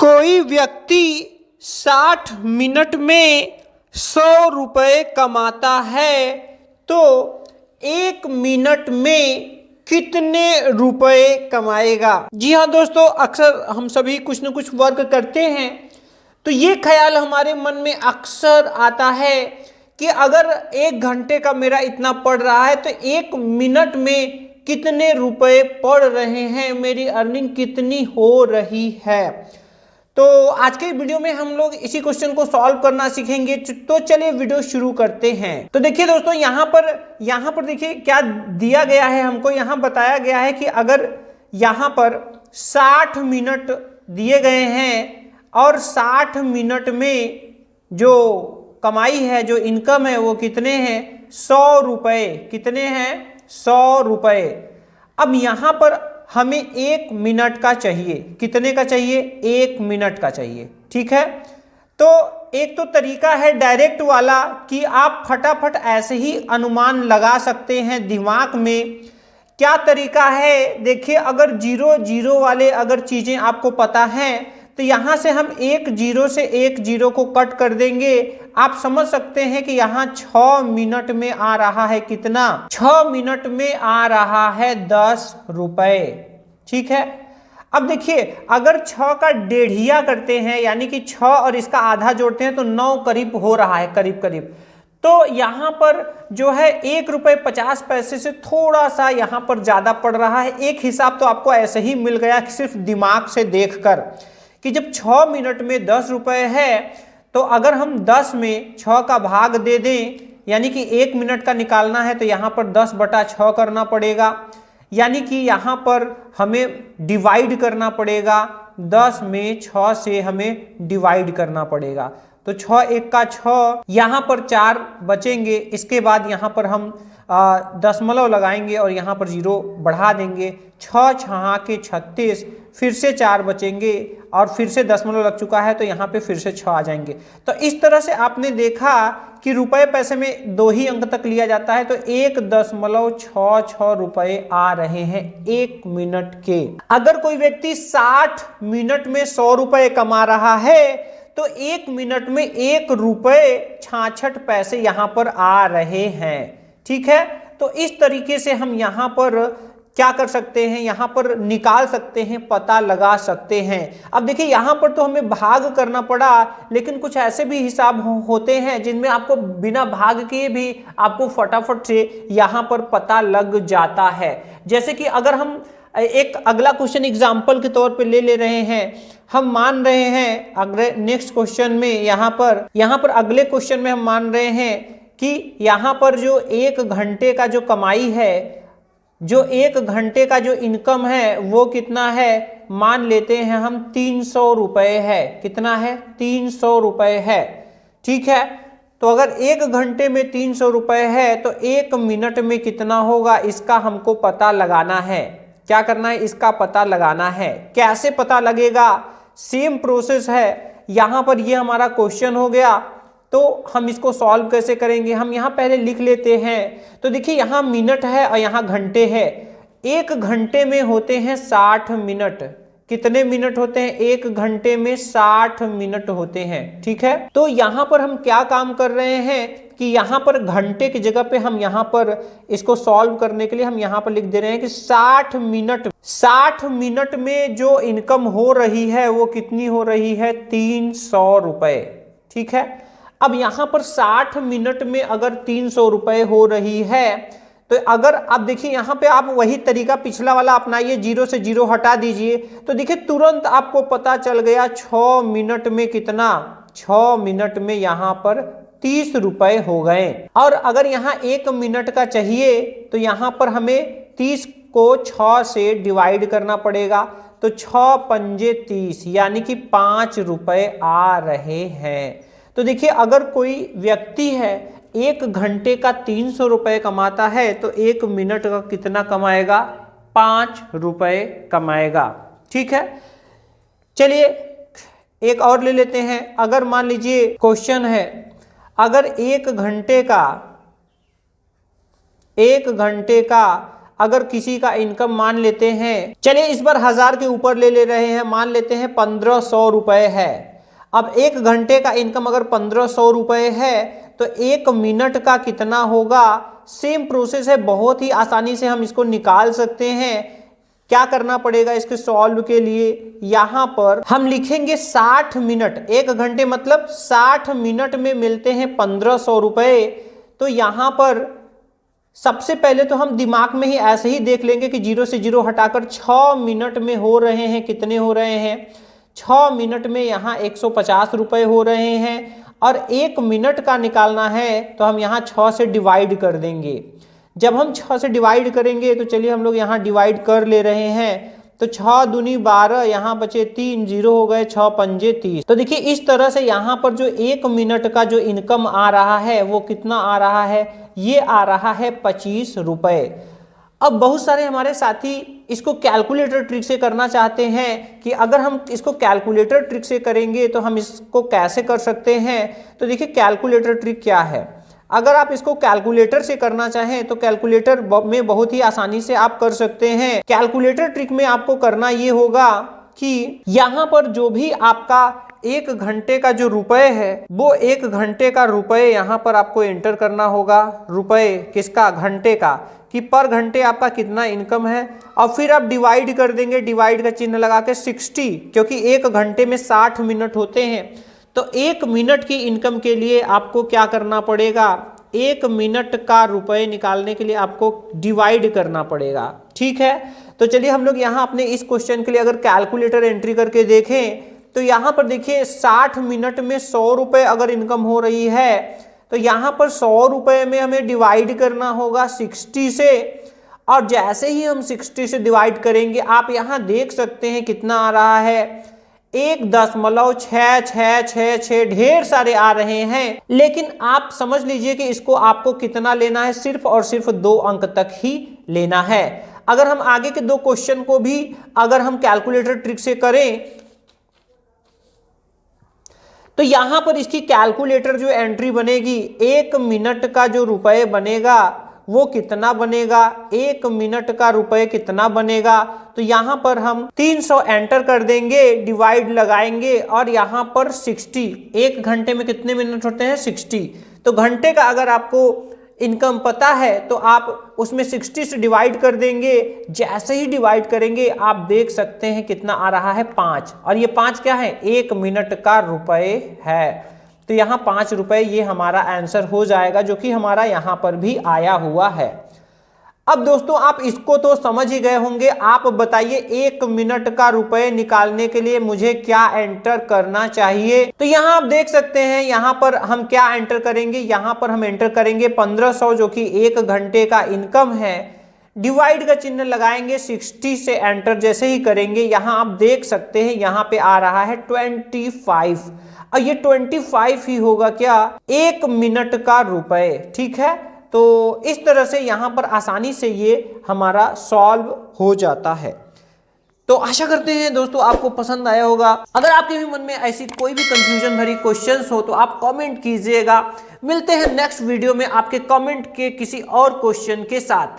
कोई व्यक्ति 60 मिनट में 100 रुपये कमाता है तो 1 मिनट में कितने रुपए कमाएगा। जी हाँ दोस्तों, अक्सर हम सभी कुछ न कुछ वर्क करते हैं तो ये ख्याल हमारे मन में अक्सर आता है कि अगर 1 घंटे का मेरा इतना पड़ रहा है तो 1 मिनट में कितने रुपए पड़ रहे हैं, मेरी अर्निंग कितनी हो रही है। तो आज के वीडियो में हम लोग इसी क्वेश्चन को सॉल्व करना सीखेंगे। तो चलिए वीडियो शुरू करते हैं। तो देखिए दोस्तों, यहाँ पर देखिए क्या दिया गया है हमको। यहाँ बताया गया है कि अगर यहाँ पर 60 मिनट दिए गए हैं और 60 मिनट में जो कमाई है, जो इनकम है वो कितने हैं, 100 रुपये। कितने हैं, 100 रुपये। अब यहाँ पर हमें 1 मिनट का चाहिए। कितने का चाहिए, 1 मिनट का चाहिए। ठीक है, तो एक तो तरीका है डायरेक्ट वाला कि आप फटाफट ऐसे ही अनुमान लगा सकते हैं दिमाग में। क्या तरीका है, देखिए अगर 0 वाले अगर चीज़ें आपको पता हैं तो यहाँ से हम 1 0 से 1 0 को कट कर देंगे। आप समझ सकते हैं कि यहाँ 6 मिनट में आ रहा है कितना, 6 मिनट में आ रहा है 10 रुपये। ठीक है, अब देखिए अगर 6 का डेढ़िया करते हैं यानी कि 6 और इसका आधा जोड़ते हैं तो 9 करीब हो रहा है, करीब करीब। तो यहाँ पर जो है 1 रुपये 50 पैसे से थोड़ा सा यहाँ पर ज़्यादा पड़ रहा है। एक हिसाब तो आपको ऐसे ही मिल गया सिर्फ दिमाग से देखकर कि जब 6 मिनट में 10 रुपये है तो अगर हम 10 में 6 का भाग दे दें यानी कि 1 मिनट का निकालना है तो यहाँ पर 10/6 करना पड़ेगा, यानी कि यहाँ पर हमें डिवाइड करना पड़ेगा। 10 में 6 से हमें डिवाइड करना पड़ेगा तो 6 1 का 6, यहाँ पर 4 बचेंगे। इसके बाद यहाँ पर हम दशमलव लगाएंगे और यहाँ पर 0 बढ़ा देंगे। 6 6 के 36, फिर से 4 बचेंगे और फिर से दशमलव लग चुका है तो यहाँ पे फिर से 6 आ जाएंगे। तो इस तरह से आपने देखा कि रुपए पैसे में 2 ही अंक तक लिया जाता है तो 1.66 रुपए आ रहे हैं 1 मिनट के। अगर कोई व्यक्ति 60 मिनट में 100 रुपए कमा रहा है तो 1 मिनट में 1 रुपये 66 पैसे यहाँ पर आ रहे हैं। ठीक है, तो इस तरीके से हम यहाँ पर क्या कर सकते हैं, यहाँ पर निकाल सकते हैं, पता लगा सकते हैं। अब देखिए यहाँ पर तो हमें भाग करना पड़ा, लेकिन कुछ ऐसे भी हिसाब होते हैं जिनमें आपको बिना भाग किए भी आपको फटाफट से यहाँ पर पता लग जाता है। जैसे कि अगर हम एक अगला क्वेश्चन एग्जाम्पल के तौर पे ले रहे हैं, हम मान रहे हैं अगले नेक्स्ट क्वेश्चन में यहाँ पर अगले क्वेश्चन में हम मान रहे हैं कि यहाँ पर जो 1 घंटे का जो कमाई है, जो 1 घंटे का जो इनकम है वो कितना है, मान लेते हैं हम 300 रुपये है। कितना है, 300 रुपये है। ठीक है, तो अगर 1 घंटे में 300 रुपये है तो 1 मिनट में कितना होगा, इसका हमको पता लगाना है। क्या करना है, इसका पता लगाना है। कैसे पता लगेगा, सेम प्रोसेस है। यहाँ पर ये हमारा क्वेश्चन हो गया तो हम इसको सॉल्व कैसे करेंगे, हम यहाँ पहले लिख लेते हैं। तो देखिए यहाँ मिनट है और यहाँ घंटे है। 1 घंटे में होते हैं 60 मिनट। कितने मिनट होते हैं, 1 घंटे में 60 मिनट होते हैं। ठीक है, तो यहाँ पर हम क्या काम कर रहे हैं कि यहाँ पर घंटे की जगह पे हम यहाँ पर इसको सॉल्व करने के लिए हम यहाँ पर लिख दे रहे हैं कि 60 मिनट में जो इनकम हो रही है वो कितनी हो रही है, 300 रुपये। ठीक है, अब यहाँ पर 60 मिनट में अगर 300 रुपये हो रही है तो अगर आप देखिए यहाँ पे आप वही तरीका पिछला वाला अपनाइए, 0 से 0 हटा दीजिए तो देखिए तुरंत आपको पता चल गया 6 मिनट में कितना, 6 मिनट में यहाँ पर 30 रुपये हो गए। और अगर यहाँ 1 मिनट का चाहिए तो यहाँ पर हमें 30 को 6 से डिवाइड करना पड़ेगा तो 6 पंजे 30 यानी कि 5 रुपये आ रहे हैं। तो देखिए अगर कोई व्यक्ति है 1 घंटे का 300 रुपये कमाता है तो 1 मिनट का कितना कमाएगा, 5 रुपये कमाएगा। ठीक है, चलिए एक और ले लेते हैं। अगर मान लीजिए क्वेश्चन है, अगर 1 घंटे का अगर किसी का इनकम मान लेते हैं, चलिए इस बार 1000 के ऊपर ले रहे हैं, मान लेते हैं 1500 रुपए है। अब 1 घंटे का इनकम अगर 1500 रुपए है तो 1 मिनट का कितना होगा। सेम प्रोसेस है, बहुत ही आसानी से हम इसको निकाल सकते हैं। क्या करना पड़ेगा इसके सॉल्व के लिए, यहां पर हम लिखेंगे 60 मिनट। 1 घंटे मतलब 60 मिनट में मिलते हैं 1500 रुपए। तो यहां पर सबसे पहले तो हम दिमाग में ही ऐसे ही देख लेंगे कि 0 से 0 हटाकर 6 मिनट में हो रहे हैं, कितने हो रहे हैं 6 मिनट में यहाँ 150 रुपए हो रहे हैं। और 1 मिनट का निकालना है तो हम यहाँ 6 से डिवाइड कर देंगे। जब हम 6 से डिवाइड करेंगे तो चलिए हम लोग यहाँ डिवाइड कर ले रहे हैं। तो 6 दूनी 12, यहाँ बचे 3, 0 हो गए, 6 पंजे 30। तो देखिए इस तरह से यहाँ पर जो 1 मिनट का जो इनकम आ रहा है वो कितना आ रहा है, ये आ रहा है 25 रुपए। अब बहुत सारे हमारे साथी इसको कैलकुलेटर ट्रिक से करना चाहते हैं कि अगर हम इसको कैलकुलेटर ट्रिक से करेंगे तो हम इसको कैसे कर सकते हैं। तो देखिए कैलकुलेटर ट्रिक क्या है। अगर आप इसको कैलकुलेटर से करना चाहें तो कैलकुलेटर में बहुत ही आसानी से आप कर सकते हैं। कैलकुलेटर ट्रिक में आपको करना ये होगा कि यहाँ पर जो भी आपका 1 घंटे का जो रुपए है वो 1 घंटे का रुपए यहाँ पर आपको एंटर करना होगा। रुपए किसका, घंटे का, कि पर घंटे आपका कितना इनकम है। और फिर आप डिवाइड कर देंगे, डिवाइड का चिन्ह लगा के 60, क्योंकि 1 घंटे में 60 मिनट होते हैं। तो 1 मिनट की इनकम के लिए आपको क्या करना पड़ेगा, 1 मिनट का रुपए निकालने के लिए आपको डिवाइड करना पड़ेगा। ठीक है, तो चलिए हम लोग यहाँ अपने इस क्वेश्चन के लिए अगर कैलकुलेटर एंट्री करके देखें तो यहाँ पर देखिए 60 मिनट में 100 रुपए अगर इनकम हो रही है तो यहाँ पर 100 रुपए में हमें डिवाइड करना होगा 60 से। और जैसे ही हम 60 से डिवाइड करेंगे आप यहाँ देख सकते हैं कितना आ रहा है, 1.66666 ढेर सारे आ रहे हैं। लेकिन आप समझ लीजिए कि इसको आपको कितना लेना है, सिर्फ और सिर्फ 2 अंक तक ही लेना है। अगर हम आगे के 2 क्वेश्चन को भी अगर हम कैलकुलेटर ट्रिक से करें तो यहां पर इसकी कैलकुलेटर जो एंट्री बनेगी, 1 मिनट का जो रुपए बनेगा वो कितना बनेगा, 1 मिनट का रुपए कितना बनेगा। तो यहां पर हम 300 एंटर कर देंगे, डिवाइड लगाएंगे और यहां पर 60, 1 घंटे में कितने मिनट होते हैं 60। तो घंटे का अगर आपको इनकम पता है तो आप उसमें 60 से डिवाइड कर देंगे। जैसे ही डिवाइड करेंगे आप देख सकते हैं कितना आ रहा है 5। और ये 5 क्या है, 1 मिनट का रुपए है। तो यहाँ 5 रुपए ये हमारा आंसर हो जाएगा, जो कि हमारा यहाँ पर भी आया हुआ है। अब दोस्तों आप इसको तो समझ ही गए होंगे। आप बताइए 1 मिनट का रुपए निकालने के लिए मुझे क्या एंटर करना चाहिए। तो यहाँ आप देख सकते हैं यहाँ पर हम क्या एंटर करेंगे, यहाँ पर हम एंटर करेंगे 1500 जो कि 1 घंटे का इनकम है। डिवाइड का चिन्ह लगाएंगे, 60 से एंटर जैसे ही करेंगे यहाँ आप देख सकते हैं यहाँ पे आ रहा है 25। और ये 25 ही होगा क्या, 1 मिनट का रुपए। ठीक है, तो इस तरह से यहाँ पर आसानी से ये हमारा सॉल्व हो जाता है। तो आशा करते हैं दोस्तों आपको पसंद आया होगा। अगर आपके भी मन में ऐसी कोई भी कंफ्यूजन भरी क्वेश्चंस हो तो आप कमेंट कीजिएगा। मिलते हैं नेक्स्ट वीडियो में आपके कमेंट के किसी और क्वेश्चन के साथ।